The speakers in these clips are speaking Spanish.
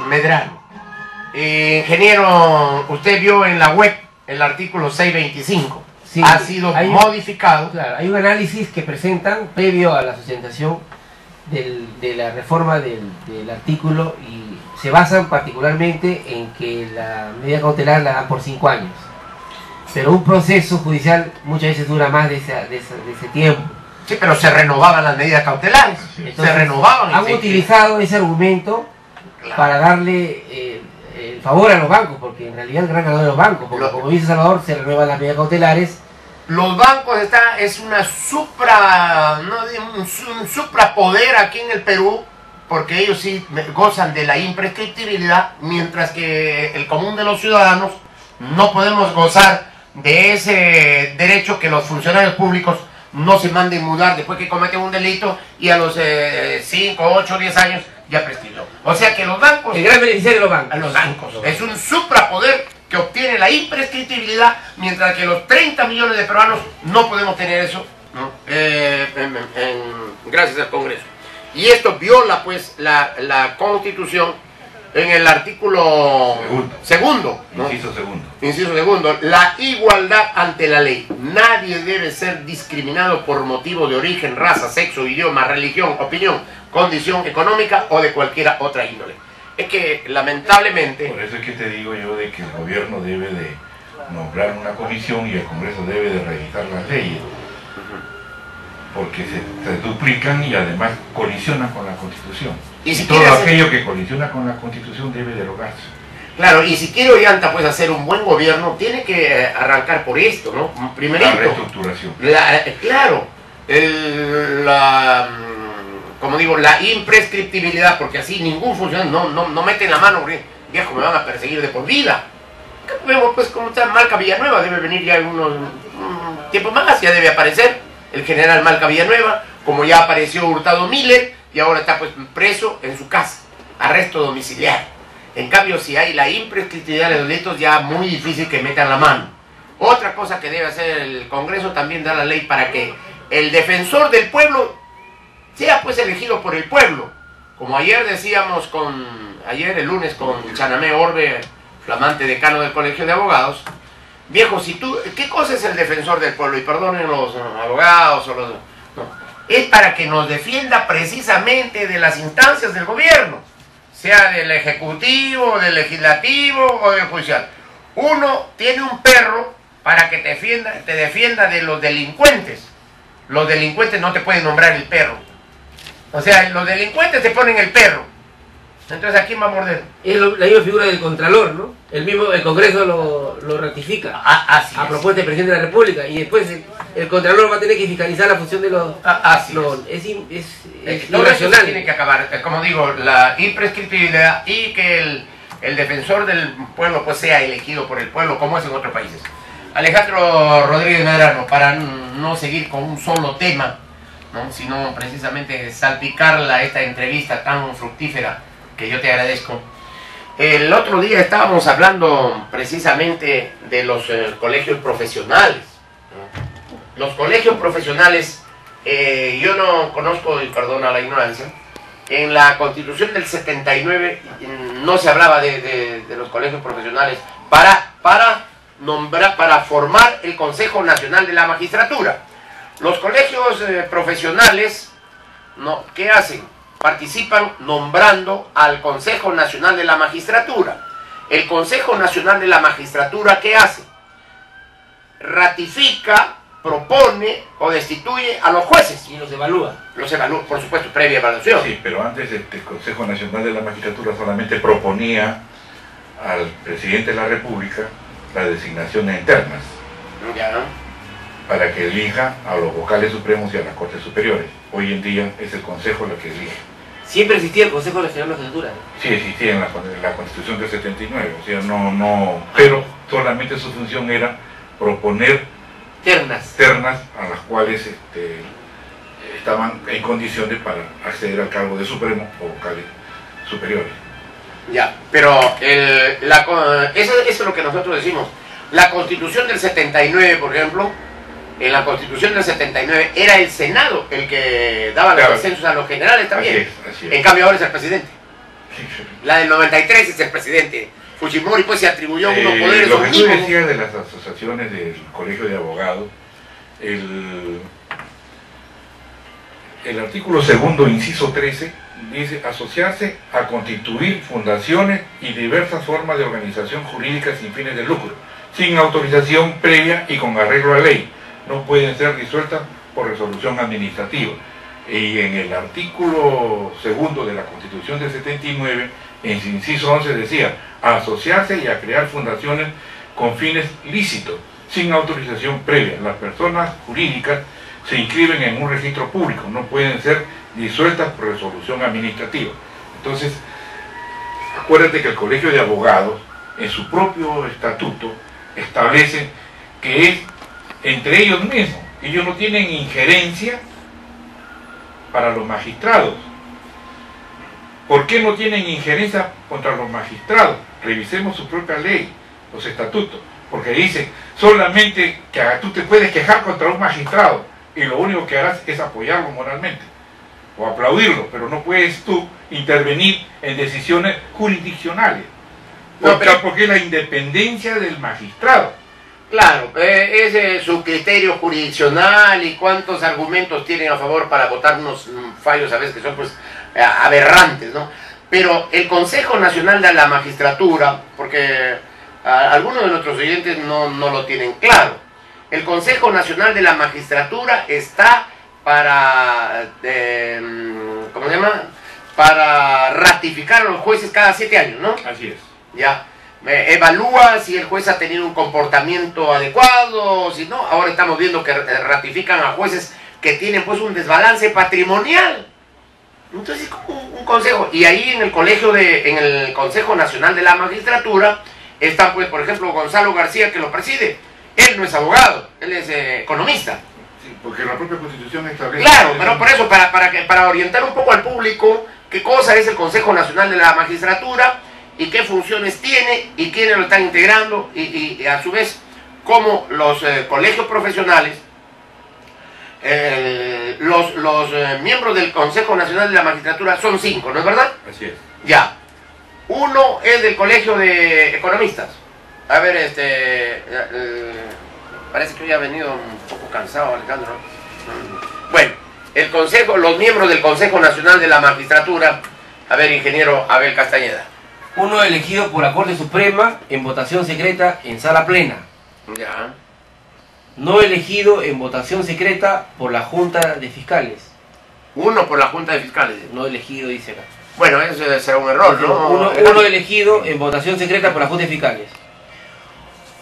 Medrano. Ingeniero, usted vio en la web el artículo 625. Sí, ha sido modificado. Claro, hay un análisis que presentan previo a la sustentación de la reforma del artículo y se basan particularmente en que la medida cautelar la dan por 5 años. Pero un proceso judicial muchas veces dura más de ese tiempo. Sí, pero se renovaban las medidas cautelares. Entonces, se renovaban. Han utilizado ese argumento para darle el favor a los bancos, porque en realidad el gran ganador de los bancos, porque como dice Salvador, se renuevan las medidas cautelares. Los bancos es un suprapoder aquí en el Perú, porque ellos sí gozan de la imprescriptibilidad, mientras que el común de los ciudadanos no podemos gozar de ese derecho que los funcionarios públicos no se manden mudar después que cometen un delito y a los 5, 8, 10 años ya prescribió. O sea que los bancos... El gran beneficiario de los bancos. Los bancos. Es un suprapoder que obtiene la imprescriptibilidad, mientras que los 30 millones de peruanos no podemos tener eso, ¿no? Gracias al Congreso. Y esto viola pues la Constitución en el artículo segundo, ¿no? Inciso segundo, la igualdad ante la ley. Nadie debe ser discriminado por motivo de origen, raza, sexo, idioma, religión, opinión, condición económica o de cualquier otra índole. Es que lamentablemente... Por eso es que te digo yo de que el gobierno debe de nombrar una comisión y el Congreso debe de revisar las leyes, porque se duplican y además colisionan con la Constitución. Y si todo aquello que colisiona con la Constitución debe derogarse. Claro, y si quiere Ollanta pues hacer un buen gobierno, tiene que arrancar por esto, ¿no? Primerito, la reestructuración. Claro, como digo, la imprescriptibilidad, porque así ningún funcionario no mete la mano, viejo, me van a perseguir de por vida. Vemos pues como está Malca Villanueva, debe venir ya en unos tiempo más, ya debe aparecer el general Malca Villanueva, como ya apareció Hurtado Miller, y ahora está pues preso en su casa, arresto domiciliario. En cambio, si hay la imprescriptibilidad de los delitos, ya muy difícil que metan la mano. Otra cosa que debe hacer el Congreso, también da la ley para que el defensor del pueblo sea pues elegido por el pueblo. Como ayer decíamos el lunes con Chanamé Orbe, flamante decano del Colegio de Abogados, viejo, ¿qué cosa es el defensor del pueblo? Y perdonen los abogados o los... No, es para que nos defienda precisamente de las instancias del gobierno, sea del ejecutivo, del legislativo o del judicial. Uno tiene un perro para que te defienda de los delincuentes. Los delincuentes no te pueden nombrar el perro. O sea, los delincuentes te ponen el perro. Entonces, ¿a quién va a morder? Es la misma figura del Contralor, ¿no? El Congreso lo ratifica a propuesta del Presidente de la República, y después el Contralor va a tener que fiscalizar la función de los... Es irracional. Tiene que acabar, como digo, la imprescriptibilidad y que el defensor del pueblo pues sea elegido por el pueblo, como es en otros países. Alejandro Rodríguez Medrano, para no seguir con un solo tema, ¿no? Sino precisamente salpicar esta entrevista tan fructífera, que yo te agradezco. El otro día estábamos hablando precisamente de los colegios profesionales. Los colegios profesionales, yo no conozco, y perdona la ignorancia, en la Constitución del 79 no se hablaba de los colegios profesionales para formar el Consejo Nacional de la Magistratura. Los colegios profesionales, ¿no? ¿Qué hacen? Participan nombrando al Consejo Nacional de la Magistratura. El Consejo Nacional de la Magistratura, ¿qué hace? Ratifica, propone o destituye a los jueces. Y los evalúa. Los evalúa, por supuesto, previa evaluación. Sí, pero antes el Consejo Nacional de la Magistratura solamente proponía al presidente de la República las designaciones internas. Ya, ¿no? Para que elija a los vocales supremos y a las Cortes Superiores. Hoy en día es el Consejo el que elige. Siempre existía el Consejo Nacional de la Magistratura. Sí, existía en la Constitución del 79, o sea, pero solamente su función era proponer ternas a las cuales estaban en condiciones para acceder al cargo de Supremo o vocales superiores. Ya, pero eso es lo que nosotros decimos. La Constitución del 79, por ejemplo, en la Constitución del 79 era el Senado el que daba los ascensos a los generales también. Así es. En cambio ahora es el presidente. La del 93 es el presidente. Fujimori pues se atribuyó unos poderes lo que tú omnímodos. decías de las asociaciones del Colegio de Abogados, el artículo segundo, inciso 13, dice asociarse a constituir fundaciones y diversas formas de organización jurídica sin fines de lucro, sin autorización previa y con arreglo a ley. No pueden ser disueltas por resolución administrativa. Y en el artículo segundo de la Constitución del 79, en su inciso 11 decía, a asociarse y a crear fundaciones con fines lícitos, sin autorización previa. Las personas jurídicas se inscriben en un registro público, no pueden ser disueltas por resolución administrativa. Entonces, acuérdate que el Colegio de Abogados, en su propio estatuto, establece que es entre ellos mismos. Ellos no tienen injerencia para los magistrados. ¿Por qué no tienen injerencia contra los magistrados? Revisemos su propia ley, los estatutos, porque dice solamente que tú te puedes quejar contra un magistrado y lo único que harás es apoyarlo moralmente o aplaudirlo, pero no puedes tú intervenir en decisiones jurisdiccionales, porque es la independencia del magistrado. Claro, es su criterio jurisdiccional y cuántos argumentos tienen a favor para votar unos fallos a veces que son pues aberrantes, ¿no? Pero el Consejo Nacional de la Magistratura, porque algunos de nuestros oyentes no lo tienen claro, el Consejo Nacional de la Magistratura está para, ¿cómo se llama? Para ratificar a los jueces cada 7 años, ¿no? Así es. Ya. Evalúa si el juez ha tenido un comportamiento adecuado, si no, ahora estamos viendo que ratifican a jueces que tienen pues un desbalance patrimonial. Entonces un consejo, y ahí en el Consejo Nacional de la Magistratura está pues por ejemplo Gonzalo García, que lo preside. Él no es abogado, él es economista. Sí, porque la propia Constitución establece... Claro, pero por eso, para orientar un poco al público qué cosa es el Consejo Nacional de la Magistratura y qué funciones tiene y quiénes lo están integrando y a su vez cómo los colegios profesionales, los miembros del Consejo Nacional de la Magistratura son 5, ¿no es verdad? Así es. Ya. Uno es del Colegio de Economistas. A ver, parece que hoy ha venido un poco cansado Alejandro. Bueno, los miembros del Consejo Nacional de la Magistratura, a ver, ingeniero Abel Castañeda. Uno elegido por la Corte Suprema en votación secreta en sala plena. Ya. No elegido en votación secreta por la Junta de Fiscales. Uno por la Junta de Fiscales. No elegido, dice acá. Bueno, eso debe ser un error, ¿no? Uno elegido en votación secreta por la Junta de Fiscales.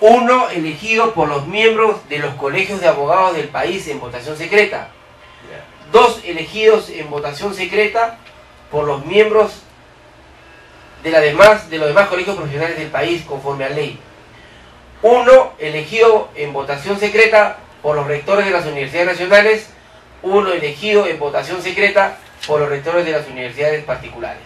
Uno elegido por los miembros de los colegios de abogados del país en votación secreta. 2 elegidos en votación secreta por los miembros de los demás colegios profesionales del país conforme a ley. 1 elegido en votación secreta por los rectores de las universidades nacionales. 1 elegido en votación secreta por los rectores de las universidades particulares.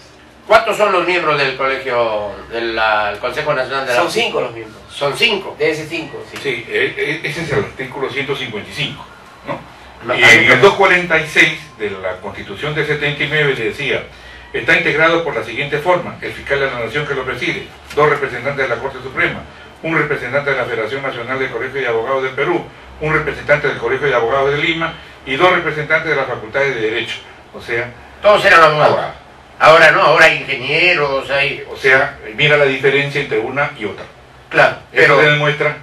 ¿Cuántos son los miembros del colegio, del Consejo Nacional de la... Son 5 los miembros. Son 5. De ese 5, sí. Sí, ese es el artículo 155, ¿no? No, Y en el 246 de la Constitución del 79 le decía, está integrado por la siguiente forma: el fiscal de la Nación que lo preside, 2 representantes de la Corte Suprema, 1 representante de la Federación Nacional del Colegio de Abogados del Perú, 1 representante del Colegio de Abogados de Lima y 2 representantes de las facultades de Derecho. O sea, todos eran abogados. Ahora no, ahora hay ingenieros, hay... O sea, mira la diferencia entre una y otra. Claro, Eso pero... demuestra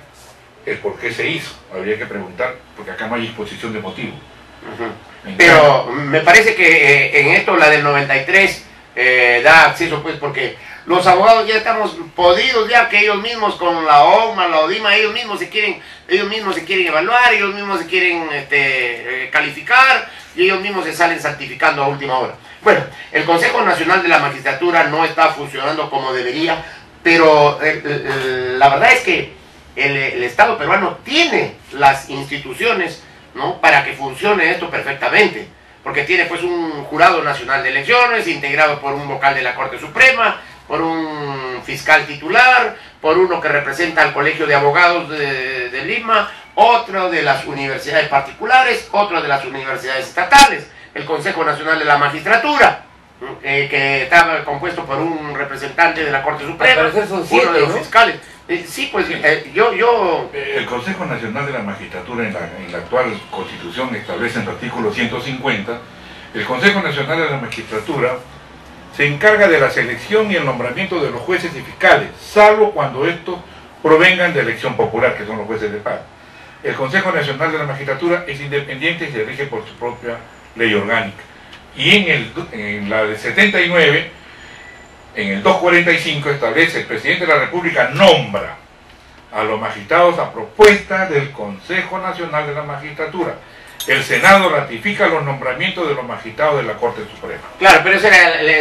el por qué se hizo. Habría que preguntar, porque acá no hay exposición de motivo. Pero me parece que en esto, la del 93, da acceso, pues, porque los abogados ya estamos podridos, ya que ellos mismos con la OMA, la ODIMA, ellos mismos se quieren evaluar, ellos mismos se quieren calificar, y ellos mismos se salen santificando a última hora. Bueno, el Consejo Nacional de la Magistratura no está funcionando como debería, pero la verdad es que el Estado peruano tiene las instituciones, ¿no?, para que funcione esto perfectamente, porque tiene pues un jurado nacional de elecciones integrado por un vocal de la Corte Suprema, por un fiscal titular, por uno que representa al Colegio de Abogados de Lima, otro de las universidades particulares, otro de las universidades estatales, el Consejo Nacional de la Magistratura. que estaba compuesto por un representante de la Corte Suprema, son 7, uno de los ¿no? fiscales. Sí, pues El Consejo Nacional de la Magistratura en la actual Constitución establece en su artículo 150, el Consejo Nacional de la Magistratura se encarga de la selección y el nombramiento de los jueces y fiscales, salvo cuando estos provengan de elección popular, que son los jueces de paz. El Consejo Nacional de la Magistratura es independiente y se rige por su propia ley orgánica. Y en la de 79, en el 245, establece: el presidente de la República nombra a los magistrados a propuesta del Consejo Nacional de la Magistratura. El Senado ratifica los nombramientos de los magistrados de la Corte Suprema. claro, pero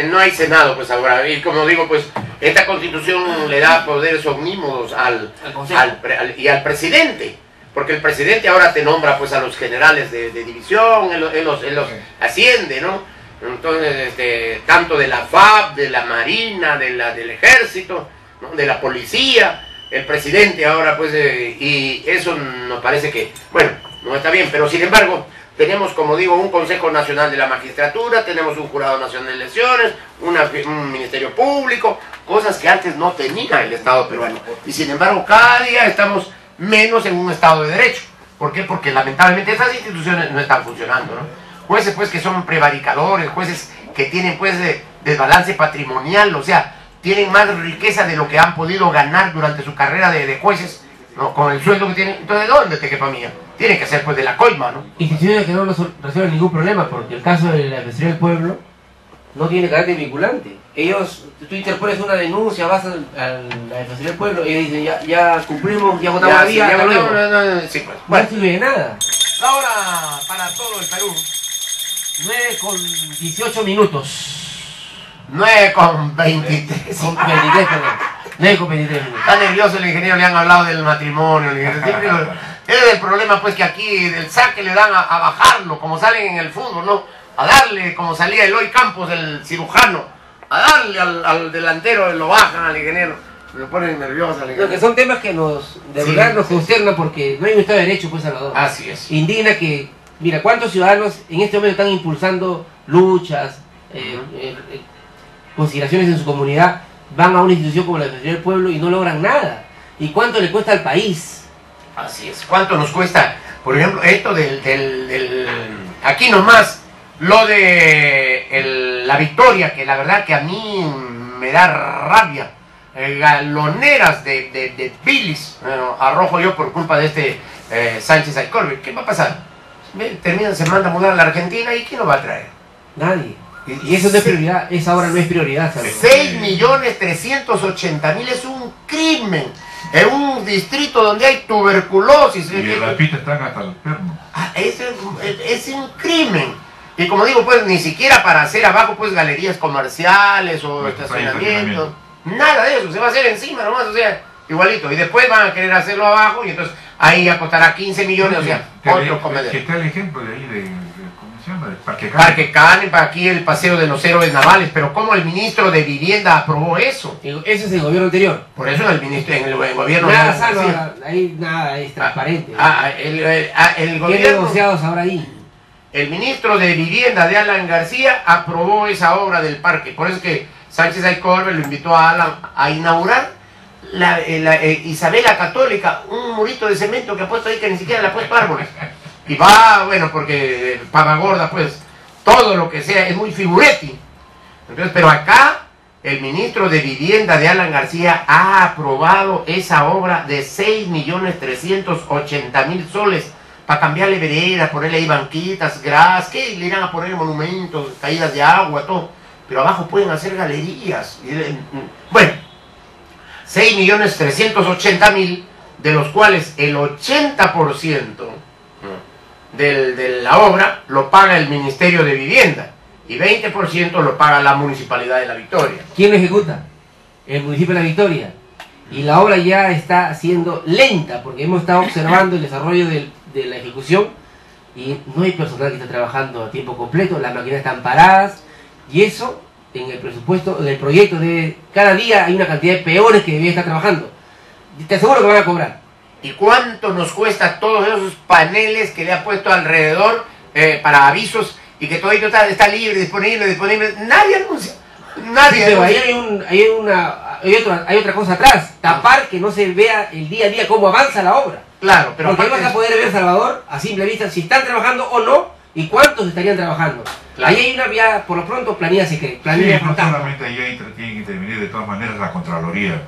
no hay Senado, pues ahora. Y como digo, pues esta Constitución le da poderes omnímodos al presidente. Porque el presidente ahora te nombra pues a los generales de división, él los asciende, ¿no? Entonces, tanto de la FAB, de la Marina, del Ejército, ¿no? De la Policía, el presidente ahora pues, y eso nos parece que, bueno, no está bien, pero sin embargo, tenemos, como digo, un Consejo Nacional de la Magistratura, tenemos un Jurado Nacional de Elecciones, un Ministerio Público, cosas que antes no tenía el Estado peruano. Y sin embargo, cada día estamos menos en un Estado de Derecho. ¿Por qué? Porque lamentablemente esas instituciones no están funcionando, ¿no? Jueces pues que son prevaricadores, jueces que tienen pues desbalance patrimonial, o sea, tienen más riqueza de lo que han podido ganar durante su carrera de jueces, ¿no? Con el sueldo que tienen. Entonces, ¿de dónde te quepa mía? Tiene que ser pues de la coima, ¿no? Instituciones que no resuelven ningún problema, porque el caso de la Defensoría del Pueblo no tiene carácter vinculante. Ellos, tú interpones una denuncia, vas a la Defensoría del Pueblo, ellos dicen, ya cumplimos, ya votamos la vía, hasta luego. Sí, pues. No sirve de nada. Ahora, para todo el Perú, 9:18. 9:23. Con 23, perdón. 9:23 minutos. Está nervioso el ingeniero, le han hablado del matrimonio. Ese es el problema, pues, que aquí del saque le dan a bajarlo, como salen en el fútbol, ¿no? A darle, como salía Eloy Campos, el cirujano, a darle al delantero, lo bajan al ingeniero. Lo ponen nervioso al ingeniero. Que son temas que de verdad nos consternan, porque no hay un Estado de Derecho, pues, Salvador. Así es. Indigna que, mira, ¿cuántos ciudadanos en este momento están impulsando luchas, consideraciones en su comunidad, van a una institución como la Defensoría del Pueblo y no logran nada? ¿Y cuánto le cuesta al país? Así es. ¿Cuánto nos cuesta? Por ejemplo, esto aquí nomás, lo de la victoria, que la verdad que a mí me da rabia. Galoneras de bilis arrojo yo por culpa de este Sánchez Aycorbe. ¿Qué va a pasar? Se manda a mudar a la Argentina, y ¿quién lo va a traer? Nadie. Y eso no es prioridad, esa ahora no es prioridad, ¿sabes? 6.380.000 es un crimen. En un distrito donde hay tuberculosis. Y en la pista están hasta los pernos. Es un crimen. Y como digo, pues ni siquiera para hacer abajo pues galerías comerciales o estacionamientos. Nada de eso, se va a hacer encima nomás, o sea, igualito. Y después van a querer hacerlo abajo y entonces ahí ya costará 15 millones, o sea, otro comedor. Que está el ejemplo de ahí ¿cómo se llama? De Parque Cane, para aquí el paseo de los héroes navales, pero ¿cómo el ministro de Vivienda aprobó eso? Ese es el gobierno anterior. Por eso el gobierno... Nada sano, ahí nada es transparente. El gobierno... ¿Qué negociados ahora ahí? El ministro de Vivienda de Alan García aprobó esa obra del parque, por eso es que Sánchez Aycorbe lo invitó a Alan a inaugurar la Isabela Católica, un murito de cemento que ha puesto ahí que ni siquiera le ha puesto árboles. Y va, bueno, porque pava gorda, pues, todo lo que sea, es muy figuretti. Entonces, pero acá, el ministro de Vivienda de Alan García ha aprobado esa obra de 6.380.000 soles para cambiarle veredas, ponerle ahí banquitas, gras, que le irán a poner monumentos, caídas de agua, todo. Pero abajo pueden hacer galerías. Bueno, 6.380.000, de los cuales el 80% de la obra lo paga el Ministerio de Vivienda y 20% lo paga la Municipalidad de La Victoria. ¿Quién lo ejecuta? El municipio de La Victoria. Y la obra ya está siendo lenta, porque hemos estado observando el desarrollo de la ejecución y no hay personal que está trabajando a tiempo completo, las máquinas están paradas, y eso en el presupuesto, en el proyecto, cada día hay una cantidad de peones que debían estar trabajando. Te aseguro que van a cobrar. ¿Y cuánto nos cuesta todos esos paneles que le ha puesto alrededor para avisos y que todo esto está libre, disponible, nadie anuncia. Nadie. Sí, pero ahí hay otra cosa atrás, tapar que no se vea el día a día cómo avanza la obra. Claro, pero porque vas a poder ver, Salvador, a simple vista, si están trabajando o no, y cuántos estarían trabajando. Claro. Ahí hay una vía, por lo pronto, planilla secreta. Sí, no solamente ahí tiene que intervenir de todas maneras la Contraloría,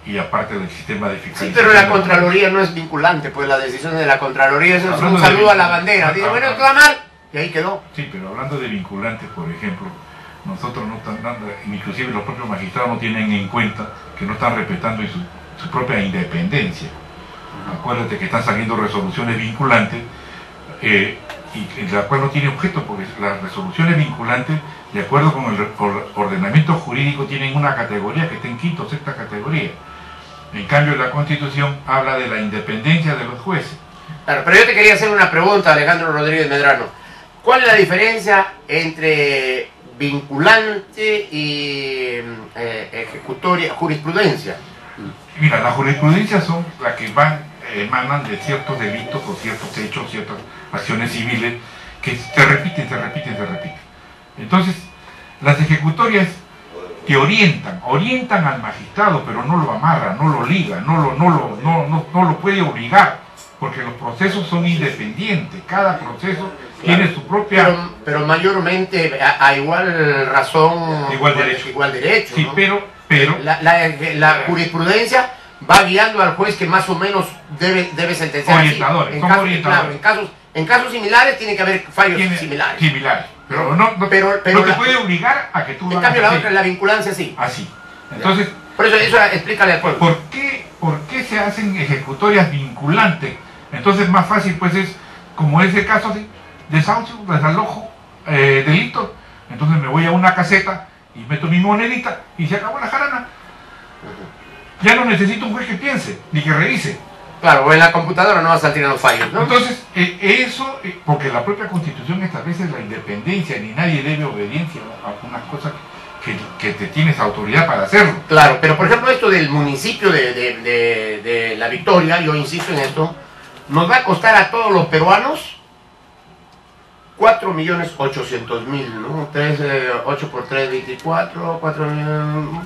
y aparte del sistema de fiscalización. Sí, pero la Contraloría no es vinculante, pues la decisión de la Contraloría es un saludo a la bandera. Dice, bueno, todo mal, y ahí quedó. Sí, pero hablando de vinculantes, por ejemplo, nosotros no están dando, inclusive los propios magistrados no tienen en cuenta que no están respetando su propia independencia. Acuérdate que están saliendo resoluciones vinculantes y la cual no tiene objeto, porque las resoluciones vinculantes, de acuerdo con el ordenamiento jurídico, tienen una categoría que está en quinta o sexta categoría. En cambio, la Constitución habla de la independencia de los jueces. Claro, pero yo te quería hacer una pregunta, Alejandro Rodríguez Medrano. ¿Cuál es la diferencia entre vinculante y ejecutoria, jurisprudencia? Mira, las jurisprudencias son las que emanan de ciertos delitos o ciertos hechos, ciertas acciones civiles que se repiten. Entonces, las ejecutorias te orientan al magistrado, pero no lo amarran, no lo ligan, no lo puede obligar, porque los procesos son independientes, cada proceso tiene su propia... Pero mayormente a igual razón, igual derecho. Sí, ¿no? pero la jurisprudencia va guiando al juez que más o menos debe sentenciar. Orientadores, son orientadores. Claro, en casos similares tiene que haber fallos similares. Pero no te puede obligar a que tú... En cambio la otra, la vinculancia sí. Así. Entonces... Por eso explícale al pueblo. ¿Por qué se hacen ejecutorias vinculantes? Entonces más fácil pues es, como ese caso de desahucio, desalojo, delito. Entonces me voy a una caseta y meto mi monedita y se acabó la jarana. Ya no necesito un juez que piense, ni que revise. Claro, o en la computadora no va a salir los fallos, ¿no? Entonces, porque la propia Constitución establece la independencia, ni nadie debe obediencia a unas cosas que te tienes autoridad para hacerlo. Claro, pero por ejemplo esto del municipio de La Victoria, yo insisto en esto, nos va a costar a todos los peruanos 4.800.000, ¿no? 8 por 3, 24, 4 millones,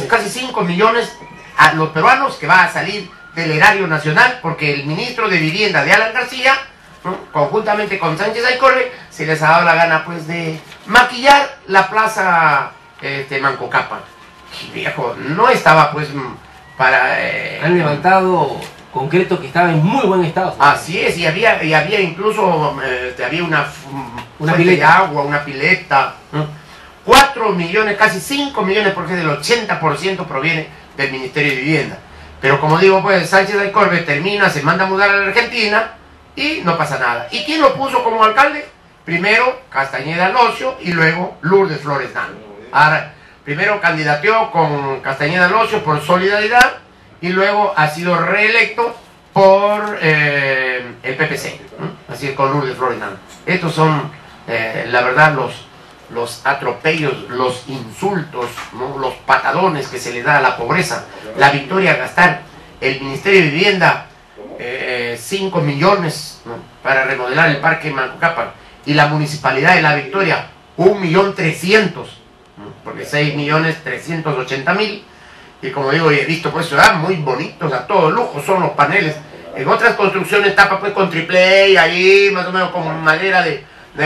casi 5 millones a los peruanos que va a salir del erario nacional, porque el ministro de Vivienda de Alan García, ¿no?, conjuntamente con Sánchez Aycorbe, se les ha dado la gana pues de maquillar la plaza Mancocapa. Y viejo, no estaba pues para... Han levantado concreto que estaba en muy buen estado. Así es, y había incluso había una pileta de agua, una pileta. 4 millones, casi 5 millones, porque del 80% proviene del Ministerio de Vivienda. Pero como digo, pues Sánchez Aycorbe termina, se manda a mudar a la Argentina y no pasa nada. ¿Y quién lo puso como alcalde? Primero Castañeda Alosio y luego Lourdes Flores Nano. Ahora, primero candidateó con Castañeda Alosio por Solidaridad y luego ha sido reelecto por el PPC, ¿no? Así es, con Lourdes Flores Nano. Estos son, la verdad, los atropellos, los insultos, ¿no?, los patadones que se le da a la pobreza. La Victoria gastar el Ministerio de Vivienda 5 millones, ¿no?, para remodelar el Parque Mancocapa, y la Municipalidad de La Victoria 1.300.000, ¿no?, porque 6.380.000. Y como digo, he visto pues muy bonitos, a todo lujo son los paneles. En otras construcciones tapa pues con triple A, ahí más o menos con madera de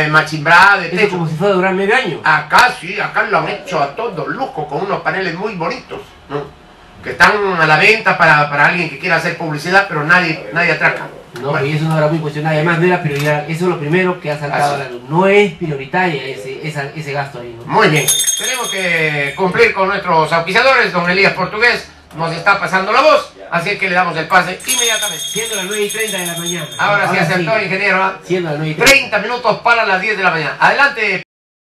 machimbrada, de techo. Como si fuera a durar medio año. Acá sí, acá lo han hecho a todo lujo, con unos paneles muy bonitos, ¿no?, que están a la venta para alguien que quiera hacer publicidad, pero nadie atraca. No, bueno, y eso no era muy cuestionado, además no era prioridad, eso es lo primero que ha saltado a la luz. No es prioritaria ese gasto ahí, ¿no? Muy bien, tenemos que cumplir con nuestros auspiciadores. Don Elías Portugués nos está pasando la voz, así que le damos el pase inmediatamente. Siendo las 9:30 de la mañana. Ahora sí acertó, ingeniero. Siendo las 9:30. 30 minutos para las 10 de la mañana. Adelante.